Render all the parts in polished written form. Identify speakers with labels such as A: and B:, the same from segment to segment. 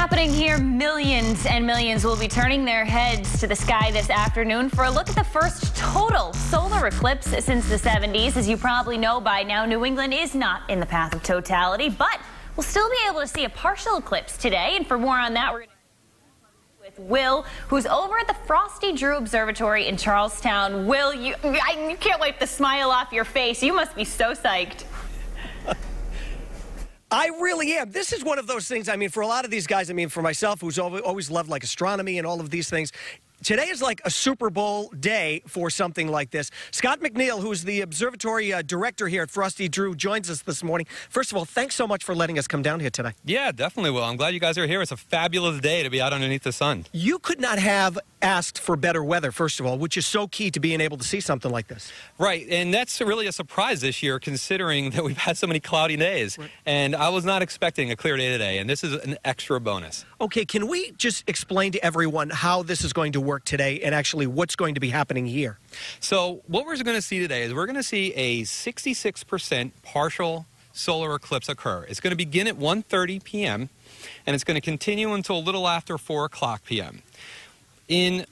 A: happening here? Millions and millions will be turning their heads to the sky this afternoon for a look at the first total solar eclipse since the 70s. As you probably know by now, New England is not in the path of totality, but we'll still be able to see a partial eclipse today. And for more on that, we're going to with Will, who's over at the Frosty Drew Observatory in Charlestown. Will, you can't wipe the smile off your face. You must be so psyched.
B: I really am. This is one of those things, I mean, for a lot of these guys, I mean, for myself, who's always loved, like, astronomy and all of these things, today is like a Super Bowl day for something like this. Scott McNeil, who's the observatory director here at Frosty Drew, joins us this morning. First of all, thanks so much for letting us come down here today.
C: Yeah, definitely, Will. I'm glad you guys are here. It's a fabulous day to be out underneath the sun.
B: You could not have asked for better weather, first of all, which is so key to being able to see something like this.
C: Right, and that's really a surprise this year, considering that we've had so many cloudy days. Right. And I was not expecting a clear day today, and this is an extra bonus. Okay,
B: can we just explain to everyone how this is going to work today and actually what's going to be happening here?
C: So what we're going to see today is we're going to see a 66% partial solar eclipse occur. It's going to begin at 1:30 p.m., and it's going to continue until a little after 4 o'clock p.m. In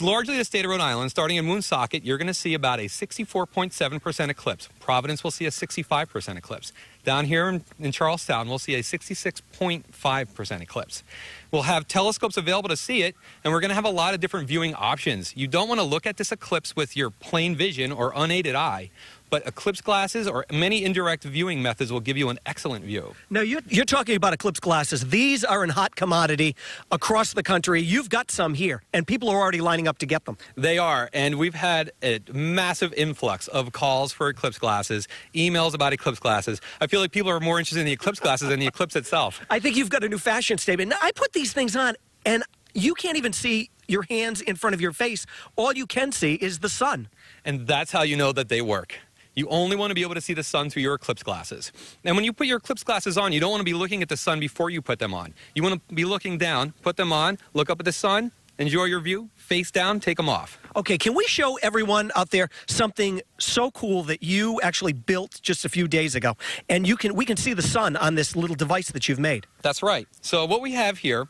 C: largely the state of Rhode Island, starting in Woonsocket, you're going to see about a 64.7% eclipse. Providence will see a 65% eclipse. Down here in Charlestown, we'll see a 66.5% eclipse. We'll have telescopes available to see it, and we're going to have a lot of different viewing options. You don't want to look at this eclipse with your plain vision or unaided eye, but eclipse glasses or many indirect viewing methods will give you an excellent view.
B: Now, you're talking about eclipse glasses. These are in hot commodity across the country. You've got some here, and people are already lining up to get them.
C: They are, and we've had a massive influx of calls for eclipse glasses, emails about eclipse glasses. I feel like people are more interested in the eclipse glasses than the eclipse itself.
B: I think you've got a new fashion statement. Now, I put these things on, and you can't even see your hands in front of your face. All you can see is the sun.
C: And that's how you know that they work. You only want to be able to see the sun through your eclipse glasses. And when you put your eclipse glasses on, you don't want to be looking at the sun before you put them on. You want to be looking down, put them on, look up at the sun, enjoy your view, face down, take them off.
B: Okay, can we show everyone out there something so cool that you actually built just a few days ago? And we can see the sun on this little device that you've made.
C: That's right. So what we have here,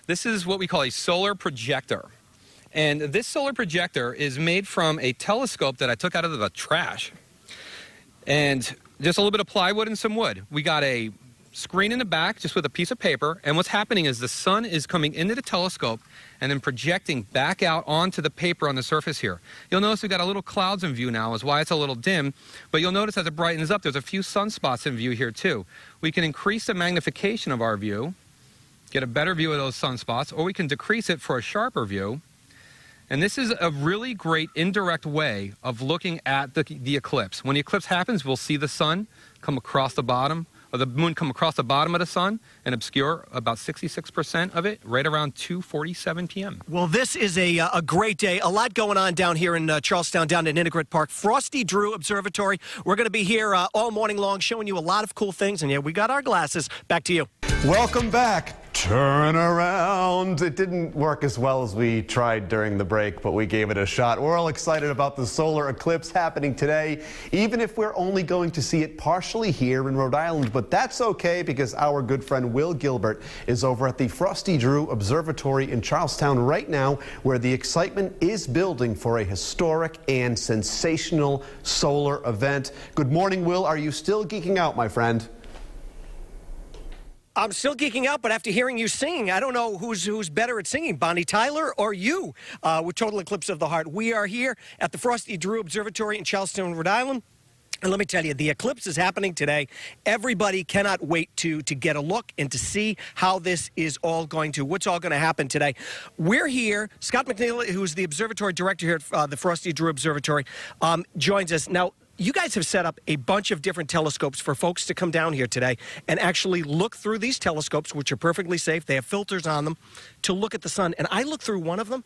C: this is what we call a solar projector. And this solar projector is made from a telescope that I took out of the trash. And just a little bit of plywood and some wood. We got a screen in the back just with a piece of paper, and what's happening is the sun is coming into the telescope and then projecting back out onto the paper on the surface here. You'll notice we've got a little clouds in view now, is why it's a little dim, but you'll notice as it brightens up there's a few sunspots in view here too. We can increase the magnification of our view, get a better view of those sunspots, or we can decrease it for a sharper view. And this is a really great indirect way of looking at the eclipse. When the eclipse happens, we'll see the sun come across the bottom, or the moon come across the bottom of the sun and obscure about 66% of it right around 2:47 p.m.
B: Well, this is a great day. A lot going on down here in Charlestown, down in Innigrad Park. Frosty Drew Observatory. We're going to be here all morning long showing you a lot of cool things. And yeah, we got our glasses. Back to you.
D: Welcome back. Turn around. It didn't work as well as we tried during the break, but we gave it a shot. We're all excited about the solar eclipse happening today, even if we're only going to see it partially here in Rhode Island. But that's okay, because our good friend Will Gilbert is over at the Frosty Drew Observatory in Charlestown right now, where the excitement is building for a historic and sensational solar event. Good morning, Will. Are you still geeking out, my friend?
B: I'm still geeking out, but after hearing you sing, I don't know who's better at singing, Bonnie Tyler or you, with Total Eclipse of the Heart. We are here at the Frosty Drew Observatory in Charlestown, Rhode Island. And let me tell you, the eclipse is happening today. Everybody cannot wait to get a look and to see how this is all what's all going to happen today. We're here. Scott McNeil, who's the observatory director here at the Frosty Drew Observatory, joins us. Now, you guys have set up a bunch of different telescopes for folks to come down here today and actually look through these telescopes, which are perfectly safe. They have filters on them to look at the sun. And I looked through one of them.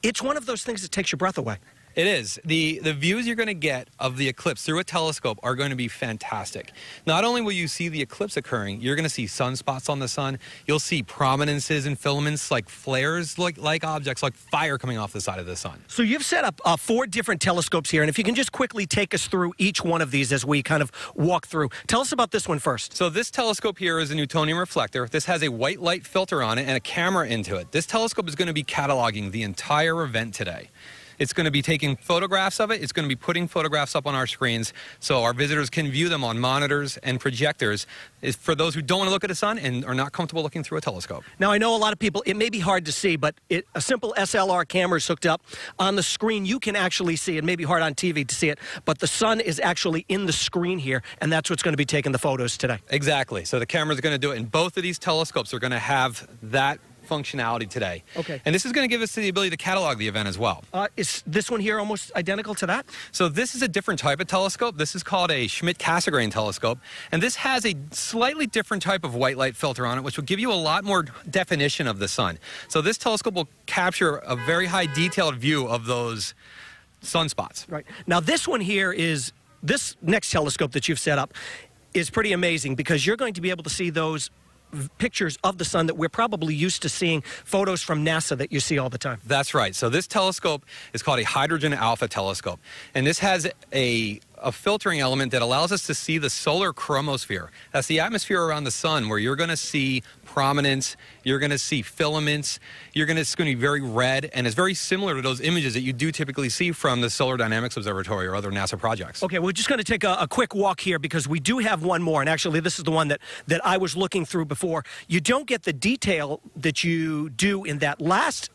B: It's one of those things that takes your breath away.
C: It is. The views you're going to get of the eclipse through a telescope are going to be fantastic. Not only will you see the eclipse occurring, you're going to see sunspots on the sun. You'll see prominences and filaments like flares, like objects, like fire coming off the side of the sun.
B: So you've set up 4 different telescopes here, and if you can just quickly take us through each one of these as we kind of walk through. Tell us about this one first.
C: So this telescope here is a Newtonian reflector. This has a white light filter on it and a camera into it. This telescope is going to be cataloging the entire event today. It's going to be taking photographs of it. It's going to be putting photographs up on our screens so our visitors can view them on monitors and projectors. It's for those who don't want to look at the sun and are not comfortable looking through a telescope.
B: Now, I know a lot of people, it may be hard to see, but a simple SLR camera is hooked up on the screen. You can actually see it. It may be hard on TV to see it, but the sun is actually in the screen here, and that's what's going to be taking the photos today.
C: Exactly. So the camera's going to do it, and both of these telescopes are going to have that functionality today.
B: Okay.
C: And this is going to give us the ability to catalog the event as well.
B: Is this one here almost identical to that?
C: So this is a different type of telescope. This is called a Schmidt-Cassegrain telescope, and this has a slightly different type of white light filter on it, which will give you a lot more definition of the sun. So this telescope will capture a very high detailed view of those sunspots.
B: Right. Now, this one here is, this next telescope that you've set up is pretty amazing because you're going to be able to see those pictures of the sun that we're probably used to seeing, photos from NASA that you see all the time.
C: That's right. So this telescope is called a hydrogen alpha telescope, and this has a filtering element that allows us to see the solar chromosphere. That's the atmosphere around the sun where you're going to see prominence, you're going to see filaments, it's going to be very red, and it's very similar to those images that you do typically see from the Solar Dynamics Observatory or other NASA projects.
B: Okay, we're just going to take a quick walk here because we do have one more, and actually this is the one that I was looking through before. You don't get the detail that you do in that last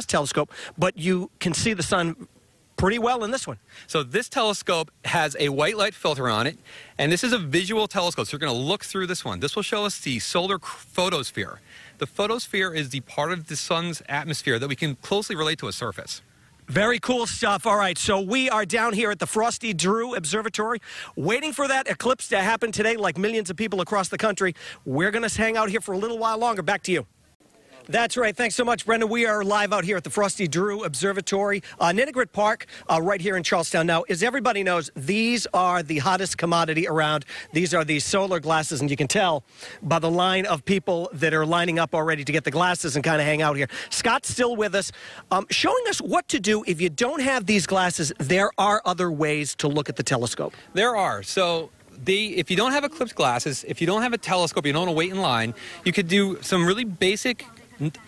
B: telescope, but you can see the sun pretty well in this one.
C: So this telescope has a white light filter on it, and this is a visual telescope, so you're going to look through this one. This will show us the solar photosphere. The photosphere is the part of the sun's atmosphere that we can closely relate to a surface.
B: Very cool stuff. All right, so we are down here at the Frosty Drew Observatory waiting for that eclipse to happen today like millions of people across the country. We're going to hang out here for a little while longer. Back to you. That's right. Thanks so much, Brenda. We are live out here at the Frosty Drew Observatory, Ninnegrit Park, right here in Charlestown. Now, as everybody knows, these are the hottest commodity around. These are the solar glasses, and you can tell by the line of people that are lining up already to get the glasses and kind of hang out here. Scott's still with us, showing us what to do if you don't have these glasses. There are other ways to look at the telescope.
C: There are. So if you don't have eclipse glasses, if you don't have a telescope, you don't want to wait in line, you could do some really basic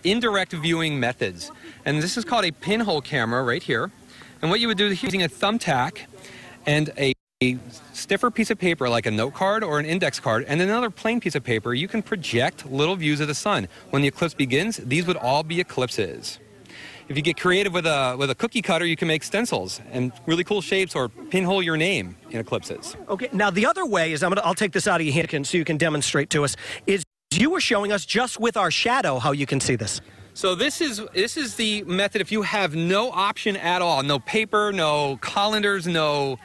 C: indirect viewing methods. And this is called a pinhole camera right here. And what you would do is using a thumbtack and a stiffer piece of paper like a note card or an index card and another plain piece of paper, you can project little views of the sun. When the eclipse begins, these would all be eclipses. If you get creative with a cookie cutter, you can make stencils and really cool shapes or pinhole your name in eclipses.
B: Okay, now the other way is, I'll take this out of your hand so you can demonstrate to us, is you were showing us just with our shadow how you can see this.
C: So this is the method if you have no option at all, no paper, no colanders, no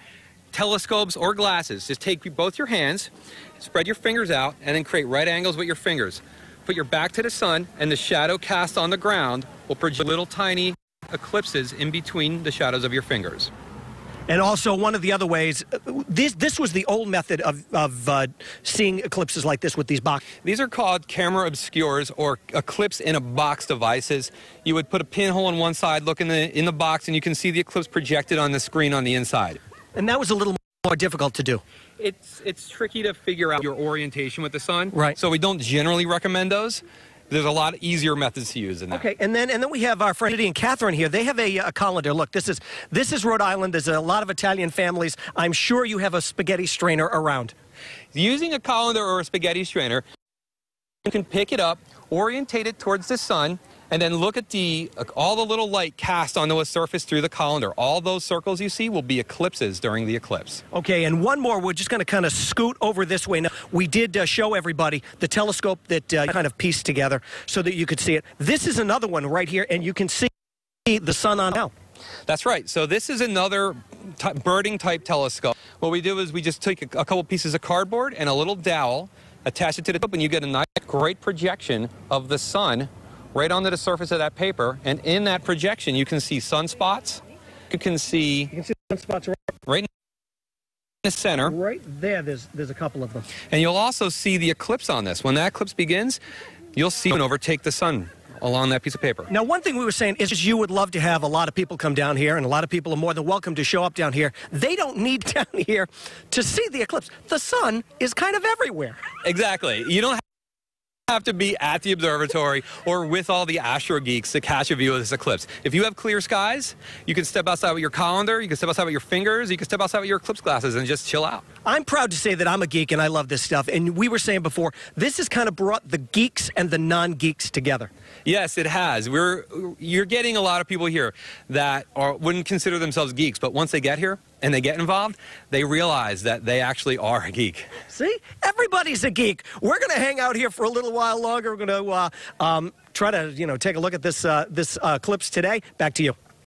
C: telescopes or glasses. Just take both your hands, spread your fingers out, and then create right angles with your fingers. Put your back to the sun, and the shadow cast on the ground will project little tiny eclipses in between the shadows of your fingers.
B: And also, one of the other ways, this was the old method of seeing eclipses like this with these boxes.
C: These are called camera obscures or eclipse in a box devices. You would put a pinhole on one side, look in the box, and you can see the eclipse projected on the screen on the inside.
B: And that was a little more difficult to do.
C: It's tricky to figure out your orientation with the sun.
B: Right.
C: So we don't generally recommend those. There's a lot easier methods to use than that.
B: Okay, and then we have our friend Eddie and Catherine here. They have a colander. Look, this is Rhode Island. There's a lot of Italian families. I'm sure you have a spaghetti strainer around.
C: Using a colander or a spaghetti strainer, you can pick it up, orientate it towards the sun, and then look at all the little light cast onto a surface through the colander. All those circles you see will be eclipses during the eclipse.
B: Okay, and one more. We're just going to kind of scoot over this way. Now, we did show everybody the telescope that kind of pieced together so that you could see it. This is another one right here, and you can see the sun on now.
C: That's right. So this is another birding type telescope. What we do is we just take a couple pieces of cardboard and a little dowel, attach it to the top, and you get a nice, great projection of the sun right onto the surface of that paper, and in that projection you can see sunspots, You can see
B: You can see the spots
C: right in the center.
B: right there. There's a couple of them.
C: And you'll also see the eclipse on this. When that eclipse begins, you'll see it overtake the sun along that piece of paper.
B: Now, one thing we were saying is you would love to have a lot of people come down here, and a lot of people are more than welcome to show up down here. They don't need down here to see the eclipse. The sun is kind of everywhere.
C: Exactly. You don't have to be at the observatory or with all the astro geeks to catch a view of this eclipse. If you have clear skies, you can step outside with your calendar, you can step outside with your fingers, you can step outside with your eclipse glasses and just chill out.
B: I'm proud to say that I'm a geek and I love this stuff. And we were saying before, this has kind of brought the geeks and the non-geeks together.
C: Yes, it has. You're getting a lot of people here that wouldn't consider themselves geeks, but once they get here and they get involved, they realize that they actually are a geek.
B: See? Everybody's a geek. We're going to hang out here for a little while longer. We're going to try to, take a look at this eclipse today. Back to you.